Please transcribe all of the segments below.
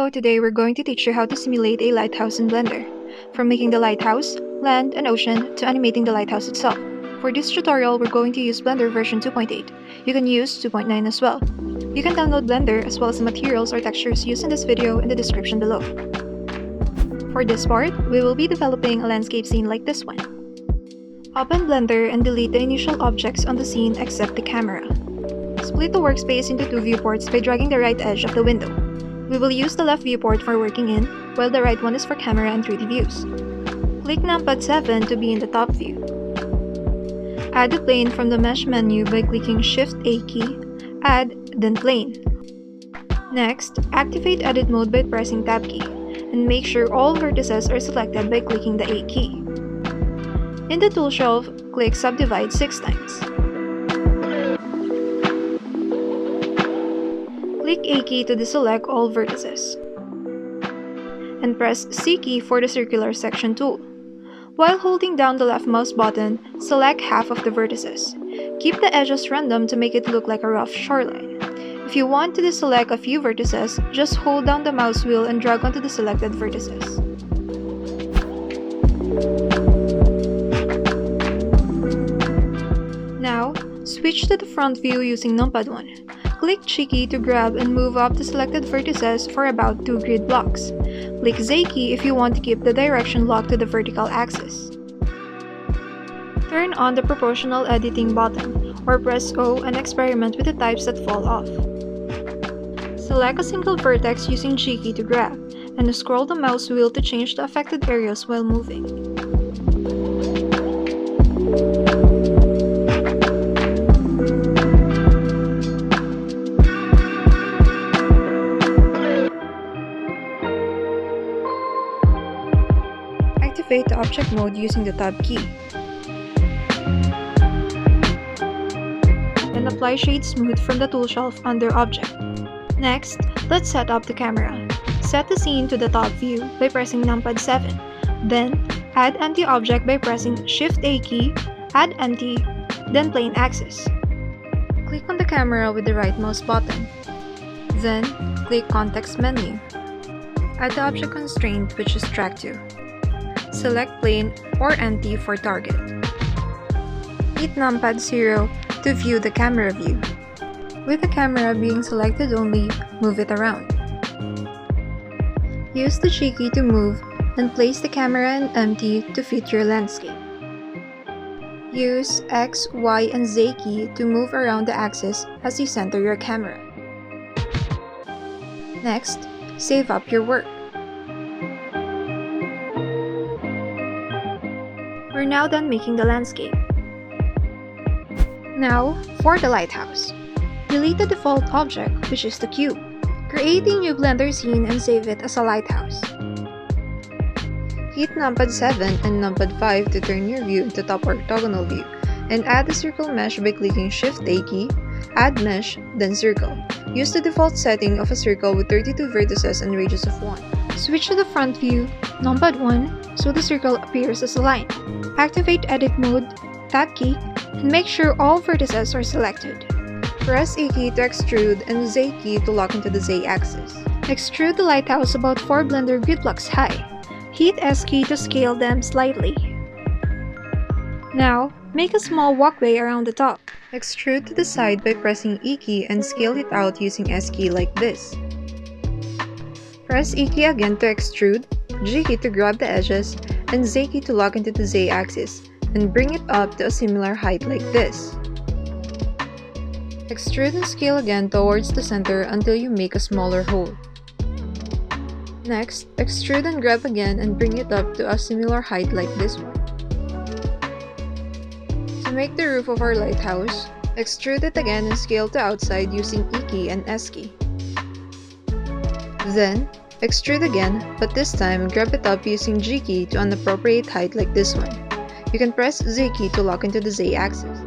Hello, today we're going to teach you how to simulate a lighthouse in Blender. From making the lighthouse, land, and ocean, to animating the lighthouse itself. For this tutorial, we're going to use Blender version 2.8. You can use 2.9 as well. You can download Blender as well as the materials or textures used in this video in the description below. For this part, we will be developing a landscape scene like this one. Open Blender and delete the initial objects on the scene except the camera. Split the workspace into two viewports by dragging the right edge of the window. We will use the left viewport for working in, while the right one is for camera and 3D views. Click numpad 7 to be in the top view. Add the plane from the Mesh menu by clicking Shift-A key, Add, then Plane. Next, activate Edit Mode by pressing Tab key, and make sure all vertices are selected by clicking the A key. In the tool shelf, click Subdivide 6 times. Click A key to deselect all vertices. And press C key for the circular section tool. While holding down the left mouse button, select half of the vertices. Keep the edges random to make it look like a rough shoreline. If you want to deselect a few vertices, just hold down the mouse wheel and drag onto the selected vertices. Now, switch to the front view using numpad 1. Click G key to grab and move up the selected vertices for about 2 grid blocks. Click Z key if you want to keep the direction locked to the vertical axis. Turn on the proportional editing button, or press O and experiment with the types that fall off. Select a single vertex using G key to grab, and scroll the mouse wheel to change the affected areas while moving. Activate the object mode using the Tab key. Then apply Shade Smooth from the tool shelf under Object. Next, let's set up the camera. Set the scene to the top view by pressing numpad 7. Then, add empty object by pressing Shift-A key, add empty, then plane axis. Click on the camera with the right mouse button. Then, click Context menu. Add the object constraint, which is Track 2. Select plane or empty for target. Hit numpad 0 to view the camera view. With the camera being selected only, move it around. Use the G key to move and place the camera in empty to fit your landscape. Use X, Y, and Z key to move around the axis as you center your camera. Next, save up your work. We're now done making the landscape. Now, for the lighthouse. Delete the default object, which is the cube. Create a new Blender scene and save it as a lighthouse. Hit numpad 7 and numpad 5 to turn your view into top orthogonal view, and add the circle mesh by clicking Shift-A key, add mesh, then circle. Use the default setting of a circle with 32 vertices and radius of 1. Switch to the front view, numpad 1, so the circle appears as a line. Activate Edit Mode, Tab key, and make sure all vertices are selected. Press A key to extrude and Z key to lock into the Z axis. Extrude the lighthouse about 4 Blender grid blocks high. Hit S key to scale them slightly. Now, make a small walkway around the top. Extrude to the side by pressing E key and scale it out using S key like this. Press E key again to extrude, G key to grab the edges, and Z key to lock into the Z axis, and bring it up to a similar height like this. Extrude and scale again towards the center until you make a smaller hole. Next, extrude and grab again and bring it up to a similar height like this one. To make the roof of our lighthouse, extrude it again and scale to outside using E key and S key. Then, extrude again, but this time grab it up using G key to an appropriate height like this one. You can press Z key to lock into the Z axis.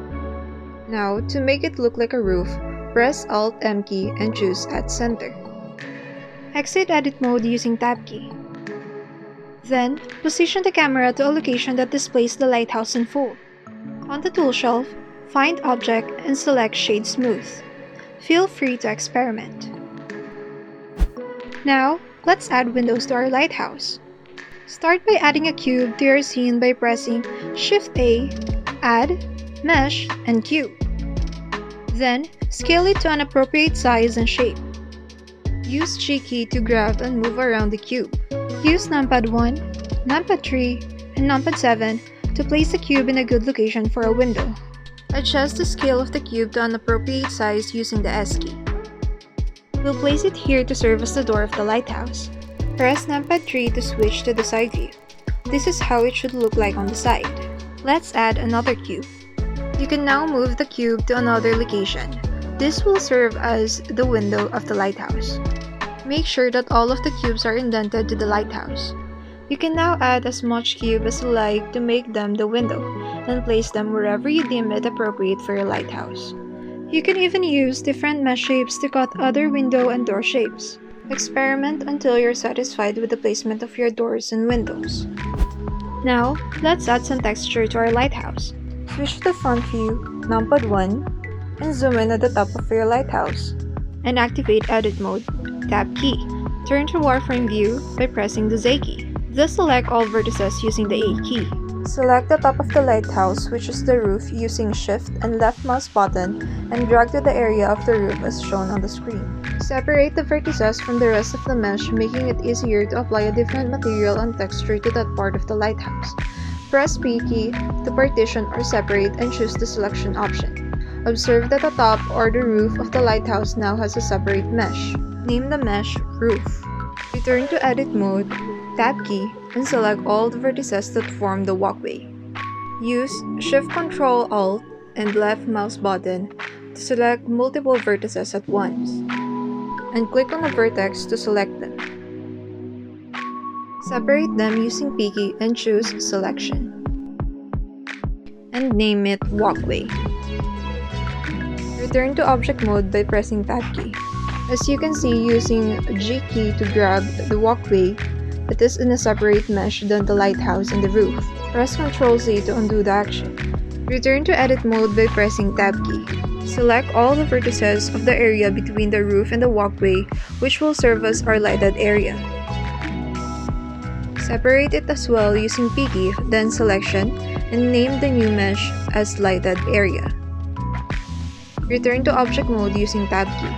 Now, to make it look like a roof, press Alt-M key and choose At Center. Exit Edit Mode using Tab key. Then, position the camera to a location that displays the lighthouse in full. On the tool shelf, find Object and select Shade Smooth. Feel free to experiment. Now, Let's add windows to our lighthouse. Start by adding a cube to your scene by pressing Shift-A, Add, Mesh, and Cube. Then, scale it to an appropriate size and shape. Use G key to grab and move around the cube. Use numpad 1, numpad 3, and numpad 7 to place the cube in a good location for a window. Adjust the scale of the cube to an appropriate size using the S key. We'll place it here to serve as the door of the lighthouse. Press numpad 3 to switch to the side view. This is how it should look like on the side. Let's add another cube. You can now move the cube to another location. This will serve as the window of the lighthouse. Make sure that all of the cubes are indented to the lighthouse. You can now add as much cube as you like to make them the window, and place them wherever you deem it appropriate for your lighthouse. You can even use different mesh shapes to cut other window and door shapes. Experiment until you're satisfied with the placement of your doors and windows. Now, let's add some texture to our lighthouse. Switch to the front view, numpad 1, and zoom in at the top of your lighthouse. And activate edit mode, tab key. Turn to wireframe view by pressing the Z key. Just select all vertices using the A key. Select the top of the lighthouse, which is the roof, using shift and left mouse button, and drag to the area of the roof as shown on the screen. Separate the vertices from the rest of the mesh, making it easier to apply a different material and texture to that part of the lighthouse. Press P key to partition or separate and choose the selection option. Observe that the top or the roof of the lighthouse now has a separate mesh. Name the mesh Roof. Return to edit mode, tab key, and select all the vertices that form the walkway. Use Shift-Ctrl-Alt and left mouse button to select multiple vertices at once, and click on a vertex to select them. Separate them using P key and choose Selection. And name it Walkway. Return to object mode by pressing tab key. As you can see, using G key to grab the walkway, it is in a separate mesh than the lighthouse and the roof. Press Ctrl Z to undo the action. Return to edit mode by pressing tab key. Select all the vertices of the area between the roof and the walkway, which will serve as our lighted area. Separate it as well using P key, then Selection, and name the new mesh as Lighted Area. Return to object mode using tab key.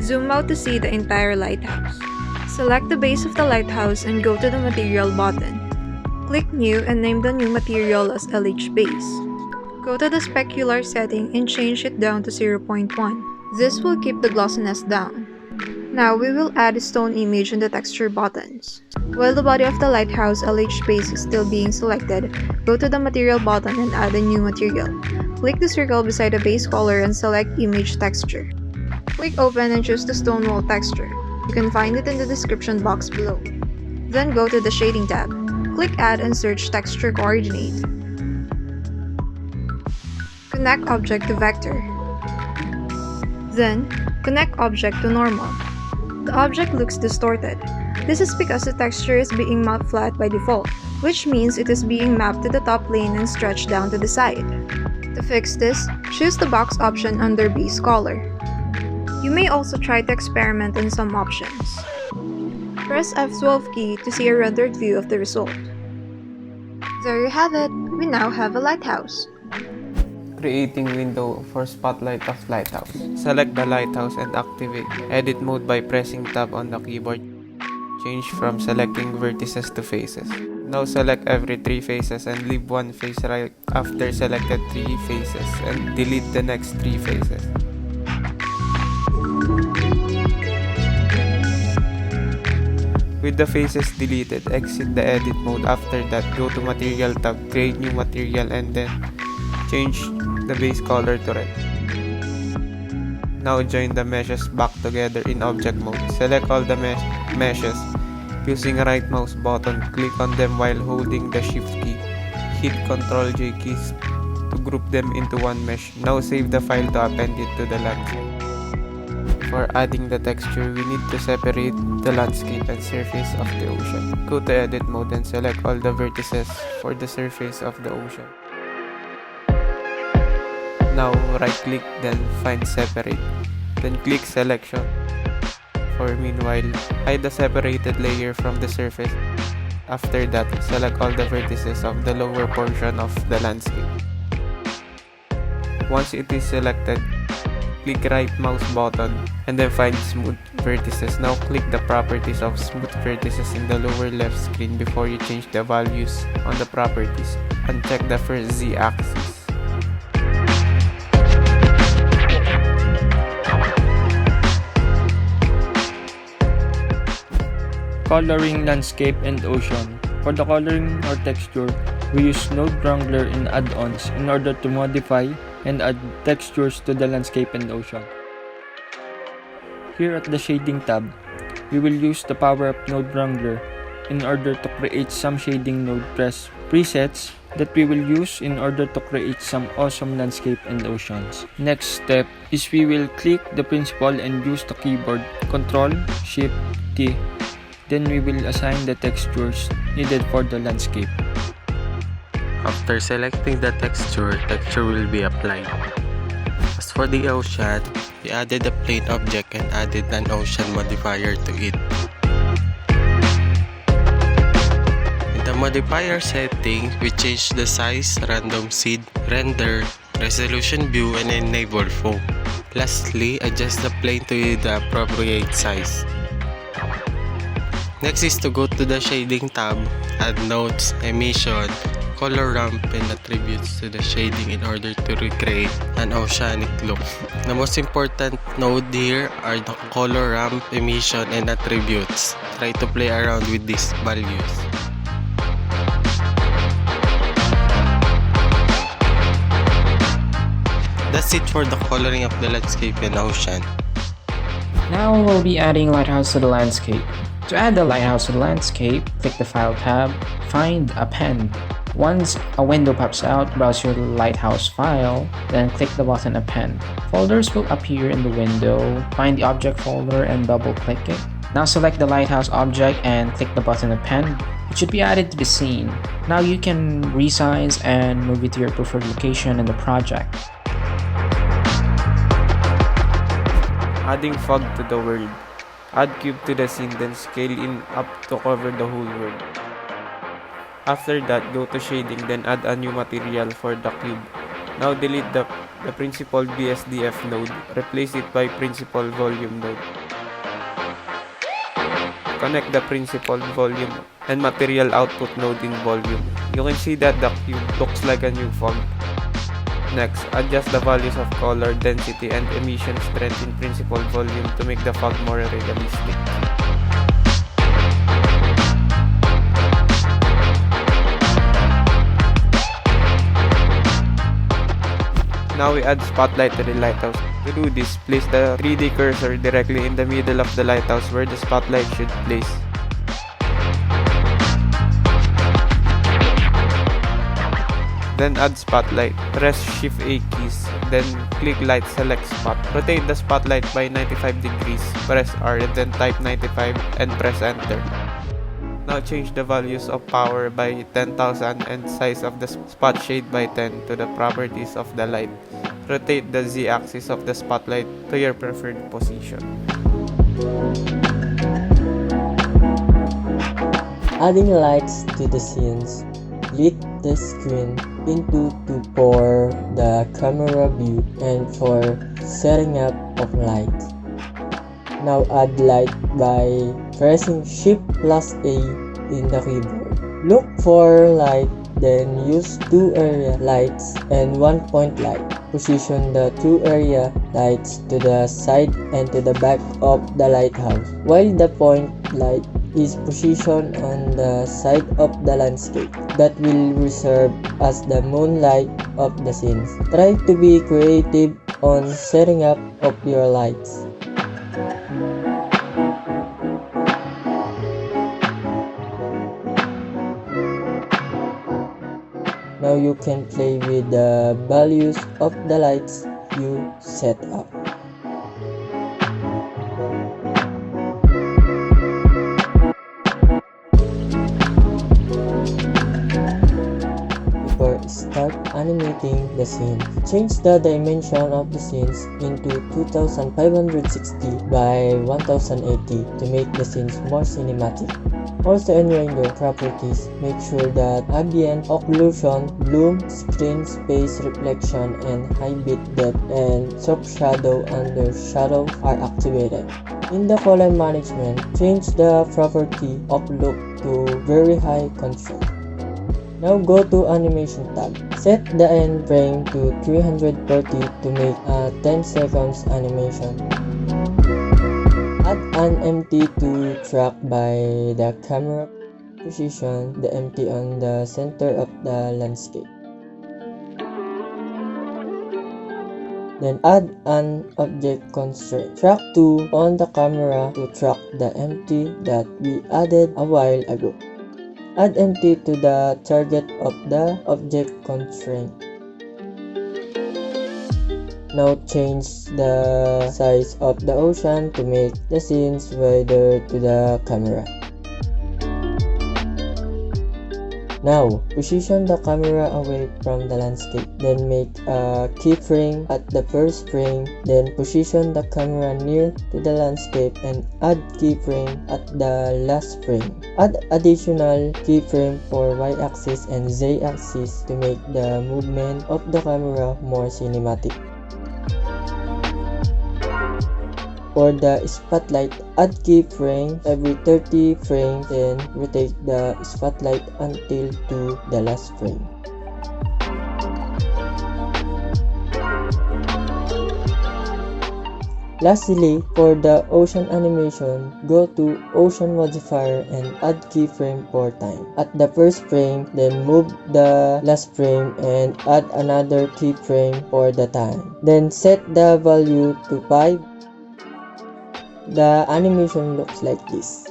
Zoom out to see the entire lighthouse. Select the base of the lighthouse and go to the Material button. Click New and name the new material as LH Base. Go to the specular setting and change it down to 0.1. This will keep the glossiness down. Now we will add a stone image in the texture buttons. While the body of the lighthouse LH base is still being selected, go to the Material button and add a new material. Click the circle beside the base color and select Image Texture. Click Open and choose the stone wall texture. You can find it in the description box below. Then go to the Shading tab. Click Add and search Texture Coordinate. Connect object to vector. Then, connect object to normal. The object looks distorted. This is because the texture is being mapped flat by default, which means it is being mapped to the top plane and stretched down to the side. To fix this, choose the box option under Base Color. You may also try to experiment on some options. Press F12 key to see a rendered view of the result. There you have it! We now have a lighthouse. Creating window for spotlight of lighthouse. Select the lighthouse and activate edit mode by pressing tab on the keyboard. Change from selecting vertices to faces. Now select every 3 faces and leave one face right after selected 3 faces and delete the next 3 faces. With the faces deleted, exit the edit mode. After that, go to Material tab, create new material, and then change the base color to red. Now join the meshes back together in object mode. Select all the meshes. Using right mouse button, click on them while holding the shift key. Hit Ctrl J keys to group them into one mesh. Now save the file to append it to the landscape. For adding the texture, we need to separate the landscape and surface of the ocean. Go to edit mode and select all the vertices for the surface of the ocean. Now right click, then find separate, then click selection. For meanwhile, hide the separated layer from the surface. After that, select all the vertices of the lower portion of the landscape. Once it is selected, click right mouse button and then find smooth vertices. Now click the properties of smooth vertices in the lower left screen before you change the values on the properties. Uncheck the first Z axis. Coloring landscape and ocean. For the coloring or texture, we use Node Wrangler in add-ons in order to modify and add textures to the landscape and ocean. Here at the shading tab, we will use the power up Node Wrangler in order to create some shading node presets that we will use in order to create some awesome landscape and oceans. Next step is we will click the principal and use the keyboard Ctrl-Shift-T. Then we will assign the textures needed for the landscape. After selecting the texture will be applied. As for the ocean, we added a plane object and added an ocean modifier to it. In the modifier setting, we changed the size, random seed, render, resolution view, and enable foam. Lastly, adjust the plane to the appropriate size. Next is to go to the shading tab, add nodes, emission, color ramp, and attributes to the shading in order to recreate an oceanic look. The most important node here are the color ramp, emission, and attributes. Try to play around with these values. That's it for the coloring of the landscape and ocean. Now we'll be adding Lighthouse to the landscape. To add the Lighthouse to the landscape, click the File tab, find Append. Once a window pops out, browse your Lighthouse file, then click the button Append. Folders will appear in the window. Find the object folder and double-click it. Now select the Lighthouse object and click the button Append. It should be added to the scene. Now you can resize and move it to your preferred location in the project. Adding fog to the world. Add cube to the scene, then scale in up to cover the whole world. After that, go to shading, then add a new material for the cube. Now delete the principal BSDF node, replace it by principal volume node. Connect the principal volume and material output node in volume. You can see that the cube looks like a new font. Next, adjust the values of color, density, and emission strength in principal volume to make the fog more realistic. Now we add spotlight to the lighthouse. To do this, place the 3D cursor directly in the middle of the lighthouse where the spotlight should place. Then add spotlight. Press Shift A keys. Then click light, select spot. Rotate the spotlight by 95 degrees. Press R, then type 95 and press enter. Now change the values of power by 10,000 and size of the spot shade by 10 to the properties of the light. Rotate the Z axis of the spotlight to your preferred position. Adding lights to the scenes. Lit the screen into for the camera view and for setting up of light. Now add light by pressing Shift plus A in the keyboard. Look for light, then use 2 area lights and 1 point light. Position the 2 area lights to the side and to the back of the lighthouse, while the point light is positioned on the side of the landscape that will serve as the moonlight of the scenes. Try to be creative on setting up of your lights. Now you can play with the values of the lights you set up. Before start animating the scene. Change the dimension of the scenes into 2560 by 1080 to make the scenes more cinematic. Also in render properties, make sure that ambient occlusion, bloom, screen space reflection, and high bit depth and soft shadow under shadow are activated. In the color management, change the property of look to very high contrast. Now go to animation tab. Set the end frame to 340 to make a 10 seconds animation. Add an empty to track by the camera. Position the empty on the center of the landscape. Then add an object constraint. Track 2 on the camera to track the empty that we added a while ago. Add empty to the target of the object constraint. Now change the size of the ocean to make the scenes wider to the camera. Now, position the camera away from the landscape. Then make a keyframe at the first frame. Then position the camera near to the landscape and add keyframe at the last frame. Add additional keyframe for y-axis and z-axis to make the movement of the camera more cinematic. For the spotlight, add keyframe every 30 frames and rotate the spotlight until to the last frame. Lastly, for the ocean animation, go to Ocean Modifier and add keyframe for time. At the first frame, then move the last frame and add another keyframe for the time. Then set the value to 5. The animation looks like this.